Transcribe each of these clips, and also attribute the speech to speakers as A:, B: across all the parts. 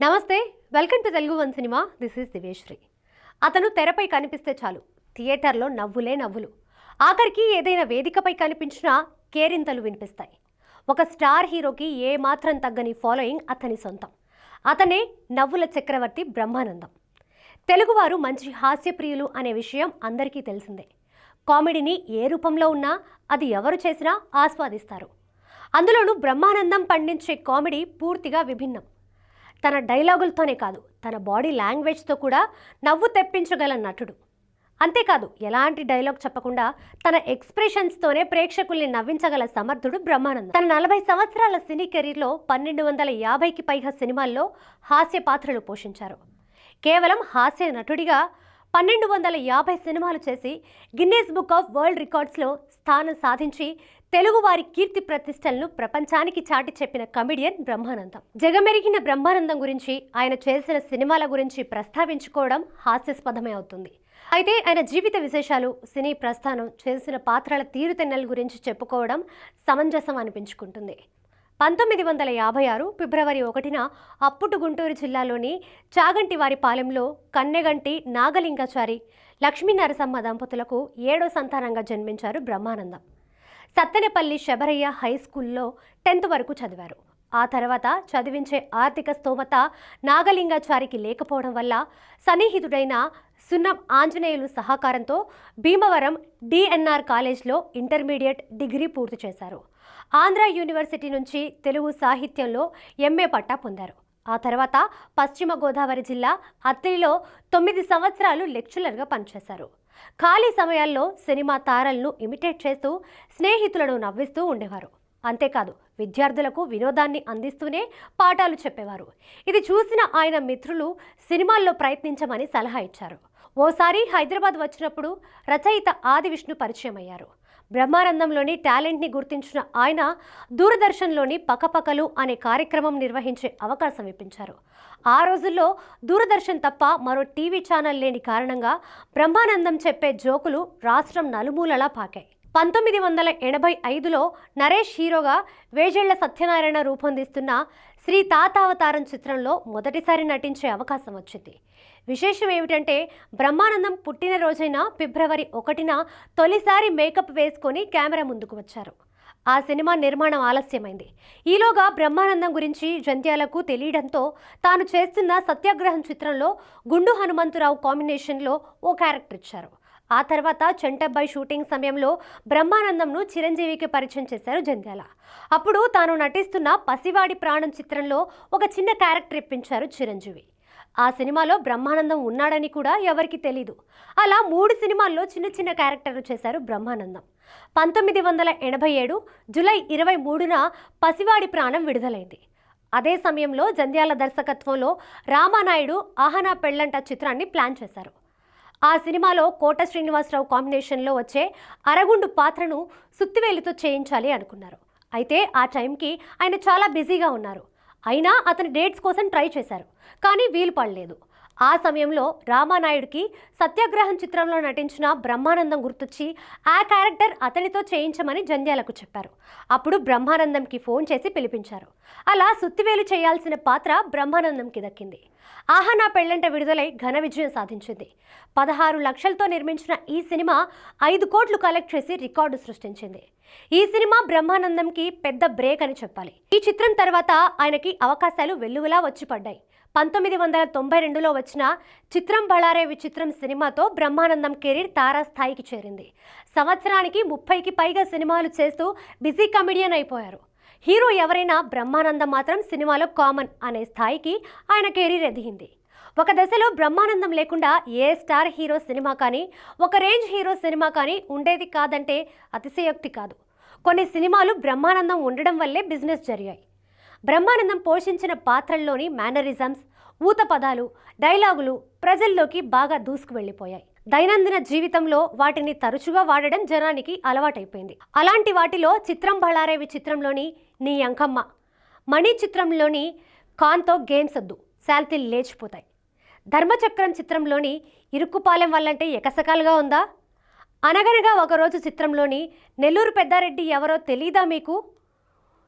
A: నమస్తే, welcome to Telugu one cinema. This is Diveshri. అతను తెరపై కనిపిస్తే చాలు థియేటర్లో నవ్వులే నవ్వులు. ఆఖరికి ఏదైనా వేదికపై కనిపించినా కేరింతలు వినిపిస్తాయి. ఒక స్టార్ హీరోకి ఏమాత్రం తగ్గని ఫాలోయింగ్ అతని సొంతం. అతనే నవ్వుల చక్రవర్తి బ్రహ్మానందం. తెలుగువారు మంచి హాస్యప్రియులు అనే విషయం అందరికీ తెలిసిందే. కామెడీని ఏ రూపంలో ఉన్నా అది ఎవరు చేసినా ఆస్వాదిస్తారు. అందులోనూ బ్రహ్మానందం పండించే కామెడీ పూర్తిగా విభిన్నం. తన డైలాగులతోనే కాదు, తన బాడీ లాంగ్వేజ్తో కూడా నవ్వు తెప్పించగల నటుడు. అంతేకాదు, ఎలాంటి డైలాగ్ చెప్పకుండా తన ఎక్స్ప్రెషన్స్తోనే ప్రేక్షకుల్ని నవ్వించగల సమర్థుడు బ్రహ్మానందం. తన 40 సంవత్సరాల సినీ కెరీర్లో 1250కి పైగా సినిమాల్లో హాస్య పాత్రలు పోషించారు. కేవలం హాస్య నటుడిగా 1250 సినిమాలు చేసి గిన్నెస్ బుక్ ఆఫ్ వరల్డ్ రికార్డ్స్లో స్థానం సాధించి తెలుగు వారి కీర్తి ప్రతిష్టలను ప్రపంచానికి చాటి చెప్పిన కమెడియన్ బ్రహ్మానందం. జగమెరిగిన బ్రహ్మానందం గురించి, ఆయన చేసిన సినిమాల గురించి ప్రస్తావించుకోవడం హాస్యాస్పదమే అవుతుంది. అయితే ఆయన జీవిత విశేషాలు, సినీ ప్రస్థానం, చేసిన పాత్రల తీరుతెన్నెల గురించి చెప్పుకోవడం సమంజసం అనిపించుకుంటుంది. 1956 ఫిబ్రవరి 1న అప్పుటు గుంటూరు జిల్లాలోని చాగంటివారిపాలెంలో కన్నెగంటి నాగలింగాచారి, లక్ష్మీ నరసమ్మ దంపతులకు 7వ సంతానంగా జన్మించారు బ్రహ్మానందం. సత్తెనపల్లి శబరయ్య హై స్కూల్లో 10th వరకు చదివారు. ఆ తర్వాత చదివించే ఆర్థిక స్తోమత నాగలింగాచారికి లేకపోవడం వల్ల సన్నిహితుడైన సున్నం ఆంజనేయులు సహకారంతో భీమవరం డిఎన్ఆర్ కాలేజ్లో ఇంటర్మీడియట్ డిగ్రీ పూర్తి చేశారు. ఆంధ్ర యూనివర్సిటీ నుంచి తెలుగు సాహిత్యంలో ఎంఏ పట్టా పొందారు. ఆ తర్వాత పశ్చిమ గోదావరి జిల్లా అత్తిలిలో 9 సంవత్సరాలు లెక్చరర్గా పనిచేశారు. ఖాళీ సమయాల్లో సినిమా తారలను ఇమిటేట్ చేస్తూ స్నేహితులను నవ్విస్తూ ఉండేవారు. అంతేకాదు, విద్యార్థులకు వినోదాన్ని అందిస్తూనే పాఠాలు చెప్పేవారు. ఇది చూసిన ఆయన మిత్రులు సినిమాల్లో ప్రయత్నించమని సలహా ఇచ్చారు. ఓసారి హైదరాబాద్ వచ్చినప్పుడు రచయిత ఆది విష్ణు పరిచయం అయ్యారు. బ్రహ్మానందంలోని టాలెంట్ని గుర్తించిన ఆయన దూరదర్శన్లోని పకపకలు అనే కార్యక్రమం నిర్వహించే అవకాశం ఇప్పించారు. ఆ రోజుల్లో దూరదర్శన్ తప్ప మరో టీవీ ఛానల్ లేని కారణంగా బ్రహ్మానందం చెప్పే జోకులు రాష్ట్రం నలుమూలలా పాకాయి. 1985లో నరేష్ హీరోగా వేజెళ్ల సత్యనారాయణ రూపొందిస్తున్న శ్రీ తాతావతారం చిత్రంలో మొదటిసారి నటించే అవకాశం వచ్చింది. విశేషం ఏమిటంటే, బ్రహ్మానందం పుట్టినరోజైన ఫిబ్రవరి 1న తొలిసారి మేకప్ వేసుకొని కెమెరా ముందుకు వచ్చారు. ఆ సినిమా నిర్మాణం ఆలస్యమైంది. ఈలోగా బ్రహ్మానందం గురించి జంధ్యాలకు తెలియడంతో తాను చేస్తున్న సత్యాగ్రహం చిత్రంలో గుండు హనుమంతురావు కాంబినేషన్లో ఓ క్యారెక్టర్ ఇచ్చారు. ఆ తర్వాత చెంటబ్బాయి షూటింగ్ సమయంలో బ్రహ్మానందంను చిరంజీవికి పరిచయం చేశారు జంధ్యాల. అప్పుడు తాను నటిస్తున్న పసివాడి ప్రాణం చిత్రంలో ఒక చిన్న క్యారెక్టర్ ఇప్పించారు చిరంజీవి. ఆ సినిమాలో బ్రహ్మానందం ఉన్నాడని కూడా ఎవరికి తెలీదు. అలా 3 సినిమాల్లో చిన్న చిన్న క్యారెక్టర్లు చేశారు బ్రహ్మానందం. 1987 జూలై 23న పసివాడి ప్రాణం విడుదలైంది. అదే సమయంలో జంధ్యాల దర్శకత్వంలో రామానాయుడు ఆహనా పెళ్ళంట చిత్రాన్ని ప్లాన్ చేశారు. ఆ సినిమాలో కోట శ్రీనివాసరావు కాంబినేషన్లో వచ్చే అరగుండు పాత్రను సుత్తివేలుతో చేయించాలి అనుకున్నారు. అయితే ఆ టైంకి ఆయన చాలా బిజీగా ఉన్నారు. అయినా అతని డేట్స్ కోసం ట్రై చేశారు, కానీ వీలు పడలేదు. ఆ సమయంలో రామానాయుడికి సత్యాగ్రహం చిత్రంలో నటించిన బ్రహ్మానందం గుర్తొచ్చి ఆ క్యారెక్టర్ అతనితో చేయించమని జంధ్యాలకు చెప్పారు. అప్పుడు బ్రహ్మానందంకి ఫోన్ చేసి పిలిపించారు. అలా సుత్తివేలు చేయాల్సిన పాత్ర బ్రహ్మానందంకి దక్కింది. ఆహా నా పెళ్ళంట విడుదలై ఘన విజయం సాధించింది. 16 లక్షలతో నిర్మించిన ఈ సినిమా 5 కోట్లు కలెక్ట్ చేసి రికార్డు సృష్టించింది. ఈ సినిమా బ్రహ్మానందంకి పెద్ద బ్రేక్ అని చెప్పాలి. ఈ చిత్రం తర్వాత ఆయనకి అవకాశాలు వెల్లువలా వచ్చి పడ్డాయి. 1992లో వచ్చిన చిత్రం బళారే విచిత్రం సినిమాతో బ్రహ్మానందం కెరీర్ తారాస్థాయికి చేరింది. సంవత్సరానికి 30కి పైగా సినిమాలు చేస్తూ బిజీ కమెడియన్ అయిపోయారు. హీరో ఎవరైనా బ్రహ్మానందం మాత్రం సినిమాలో కామన్ అనే స్థాయికి ఆయన కెరీర్ ఎదిగింది. ఒక దశలో బ్రహ్మానందం లేకుండా ఏ స్టార్ హీరో సినిమా కానీ, ఒక రేంజ్ హీరో సినిమా కానీ ఉండేది కాదంటే అతిశయోక్తి కాదు. కొన్ని సినిమాలు బ్రహ్మానందం ఉండడం వల్లే బిజినెస్ జరిగాయి. బ్రహ్మానందం పోషించిన పాత్రల్లోని మేనరిజమ్స్, ఊత పదాలు, డైలాగులు ప్రజల్లోకి బాగా దూసుకు వెళ్ళిపోయాయి. దైనందిన జీవితంలో వాటిని తరచుగా వాడడం జనానికి అలవాటైపోయింది. అలాంటి వాటిలో చిత్రం బళారే విచిత్రంలోని నీ అంకమ్మ, మణి చిత్రంలోని కాన్తో గేమ్స్ వద్దు శాల్తీలు లేచిపోతాయి, ధర్మచక్రం చిత్రంలోని ఇరుక్కుపాలెం వల్లంటే ఎకసకాలుగా ఉందా, అనగనగా ఒకరోజు చిత్రంలోని నెల్లూరు పెద్దారెడ్డి ఎవరో తెలీదా మీకు,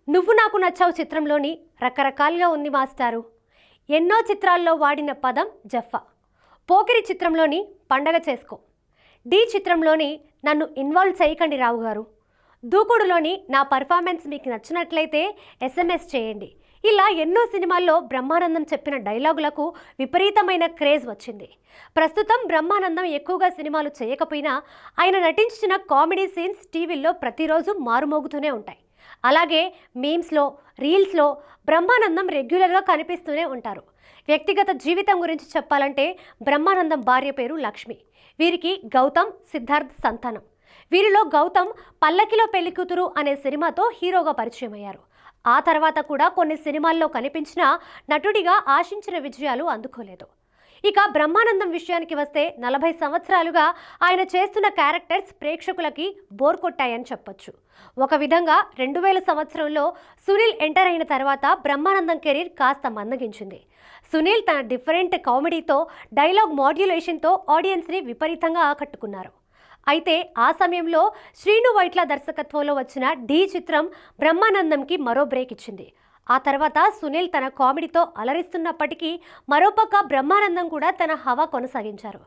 A: నువ్వు నాకు నచ్చావు చిత్రంలోని రకరకాలుగా ఉంది మాస్టారు, ఎన్నో చిత్రాల్లో వాడిన పదం జఫా. పోకిరి చిత్రంలోని పండగ చేసుకో, డి చిత్రంలోని నన్ను ఇన్వాల్వ్ చేయకండి రావు గారు, దూకుడులోని నా పర్ఫార్మెన్స్ మీకు నచ్చినట్లయితే ఎస్ఎంఎస్ చేయండి, ఇలా ఎన్నో సినిమాల్లో బ్రహ్మానందం చెప్పిన డైలాగులకు విపరీతమైన క్రేజ్ వచ్చింది. ప్రస్తుతం బ్రహ్మానందం ఎక్కువగా సినిమాలు చేయకపోయినా ఆయన నటించిన కామెడీ సీన్స్ టీవీల్లో ప్రతిరోజు మారుమోగుతూనే ఉంటాయి. అలాగే మీమ్స్లో, రీల్స్లో బ్రహ్మానందం రెగ్యులర్గా కనిపిస్తూనే ఉంటారు. వ్యక్తిగత జీవితం గురించి చెప్పాలంటే బ్రహ్మానందం భార్య పేరు లక్ష్మి. వీరికి గౌతమ్, సిద్ధార్థ్ సంతానం. వీరిలో గౌతమ్ పల్లకిలో పెళ్లికూతురు అనే సినిమాతో హీరోగా పరిచయం అయ్యారు. ఆ తర్వాత కూడా కొన్ని సినిమాల్లో కనిపించిన నటుడిగా ఆశించిన విజయాలు అందుకోలేదు. ఇక బ్రహ్మానందం విషయానికి వస్తే 40 సంవత్సరాలుగా ఆయన చేస్తున్న క్యారెక్టర్స్ ప్రేక్షకులకి బోర్ కొట్టాయని చెప్పొచ్చు. ఒక విధంగా 2000 సంవత్సరంలో సునీల్ ఎంటర్ అయిన తర్వాత బ్రహ్మానందం కెరీర్ కాస్త మందగించింది. సునీల్ తన డిఫరెంట్ కామెడీతో, డైలాగ్ మాడ్యులేషన్తో ఆడియన్స్ని విపరీతంగా ఆకట్టుకున్నారు. అయితే ఆ సమయంలో శ్రీను వైట్ల దర్శకత్వంలో వచ్చిన డి చిత్రం బ్రహ్మానందంకి మరో బ్రేక్ ఇచ్చింది. ఆ తర్వాత సునీల్ తన కామెడీతో అలరిస్తున్నప్పటికీ మరోపక్క బ్రహ్మానందం కూడా తన హవా కొనసాగించారు.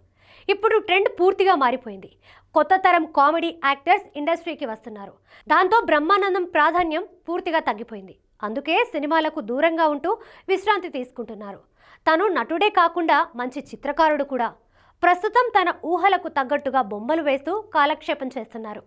A: ఇప్పుడు ట్రెండ్ పూర్తిగా మారిపోయింది. కొత్త తరం కామెడీ యాక్టర్స్ ఇండస్ట్రీకి వస్తున్నారు. దాంతో బ్రహ్మానందం ప్రాధాన్యం పూర్తిగా తగ్గిపోయింది. అందుకే సినిమాలకు దూరంగా ఉంటూ విశ్రాంతి తీసుకుంటున్నారు. తను నటుడే కాకుండా మంచి చిత్రకారుడు కూడా. ప్రస్తుతం తన ఊహలకు తగ్గట్టుగా బొమ్మలు వేస్తూ కాలక్షేపం చేస్తున్నారు.